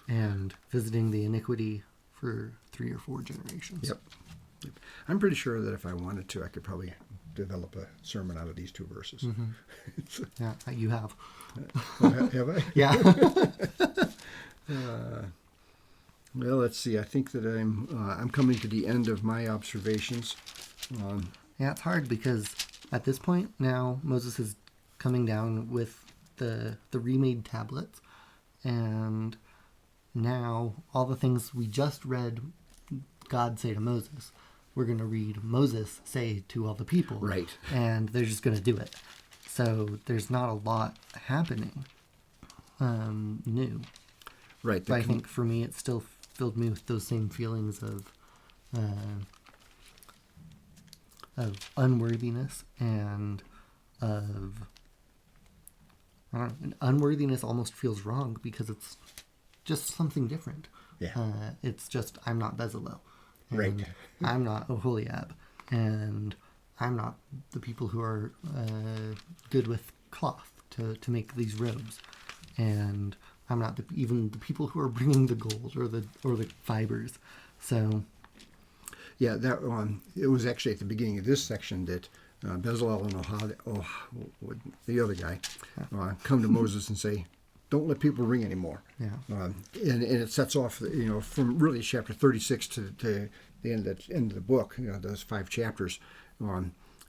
Speaker 1: And visiting the iniquity for 3 or 4 generations.
Speaker 2: Yep. I'm pretty sure that if I wanted to, I could probably develop a sermon out of these 2 verses.
Speaker 1: Mm-hmm. Yeah, you have.
Speaker 2: Have I?
Speaker 1: Yeah.
Speaker 2: Well, let's see. I think that I'm coming to the end of my observations.
Speaker 1: Yeah, it's hard because at this point now Moses is coming down with the remade tablets, and now all the things we just read God say to Moses, we're going to read Moses say to all the people.
Speaker 2: Right.
Speaker 1: And they're just going to do it. So there's not a lot happening new.
Speaker 2: Right.
Speaker 1: But I think for me it still filled me with those same feelings of unworthiness and of unworthiness almost feels wrong because it's just something different.
Speaker 2: Yeah.
Speaker 1: It's just I'm not Bezalel.
Speaker 2: Right.
Speaker 1: I'm not Oholiab. And I'm not the people who are good with cloth to make these robes. And I'm not even the people who are bringing the gold or the fibers. So
Speaker 2: yeah, that it was actually at the beginning of this section that Bezalel and the other guy, come to Moses and say, "Don't let people ring anymore."
Speaker 1: Yeah.
Speaker 2: And it sets off, from really chapter 36 to the end of the book, those 5 chapters,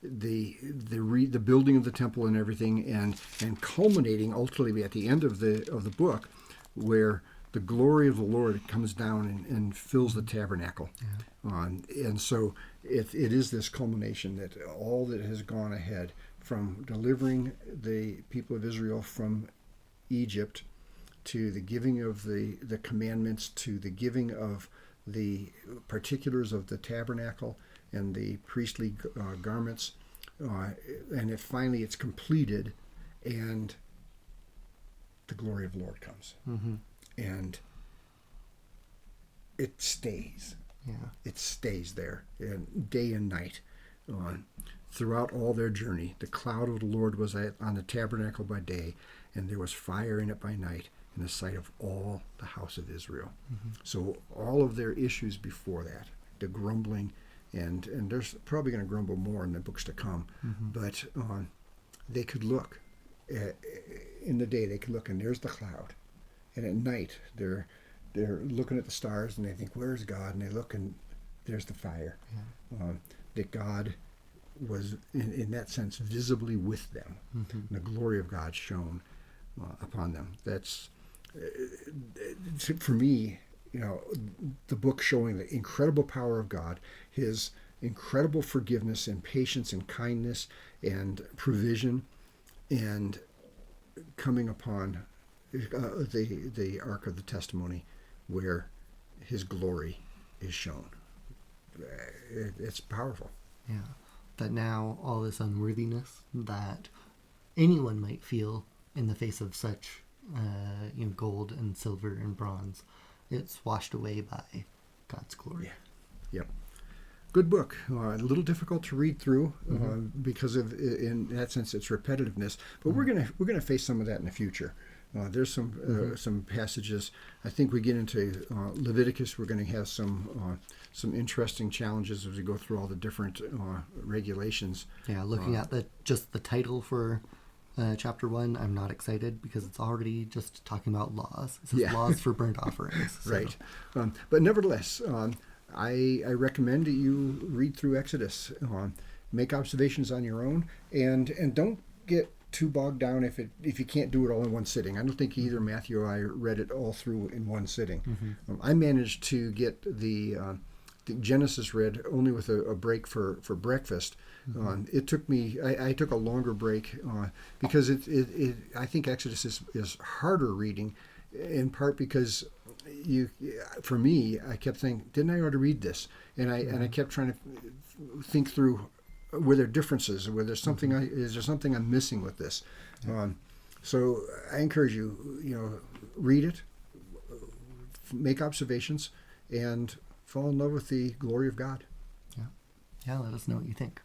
Speaker 2: the building of the temple and everything, and culminating ultimately at the end of the book, where the glory of the Lord comes down and fills the tabernacle. Yeah. And so it is this culmination that all that has gone ahead from delivering the people of Israel from Egypt to the giving of the commandments, to the giving of the particulars of the tabernacle and the priestly garments, and finally it's completed, and the glory of the Lord comes. Mm-hmm. And it stays.
Speaker 1: Yeah.
Speaker 2: It stays there, day and night. Throughout all their journey, the cloud of the Lord was on the tabernacle by day, and there was fire in it by night, in the sight of all the house of Israel. Mm-hmm. So all of their issues before that, the grumbling, and there's probably going to grumble more in the books to come, but they could look in the day. They could look, and there's the cloud, and at night they're looking at the stars, and they think, "Where's God?" And they look, and there's the fire. Yeah. That God was, in that sense, visibly with them. Mm-hmm. And the glory of God shone upon them. That's, for me, the book showing the incredible power of God, his incredible forgiveness and patience and kindness and provision, and coming upon the Ark of the Testimony, where His glory is shown. It's powerful.
Speaker 1: Yeah. That now all this unworthiness that anyone might feel in the face of such gold and silver and bronze, it's washed away by God's glory.
Speaker 2: Yeah. Yep. Good book. A little difficult to read through because of, in that sense, its repetitiveness. But we're gonna face some of that in the future. There's some passages. I think we get into Leviticus. We're going to have some interesting challenges as we go through all the different regulations.
Speaker 1: Yeah, looking at just the title for chapter 1, I'm not excited because it's already just talking about laws. It says laws for burnt offerings. So.
Speaker 2: Right. But nevertheless, I recommend that you read through Exodus, make observations on your own, and don't get too bogged down if you can't do it all in one sitting. I don't think either Matthew or I read it all through in one sitting. I managed to get the Genesis read only with a break for breakfast. It took me. I took a longer break because I think Exodus is harder reading, in part because for me, I kept thinking, didn't I already read this? And I kept trying to think through, were there differences? Were there something? Is there something I'm missing with this? So I encourage you, read it, make observations, and fall in love with the glory of God.
Speaker 1: Yeah. Let us know what you think.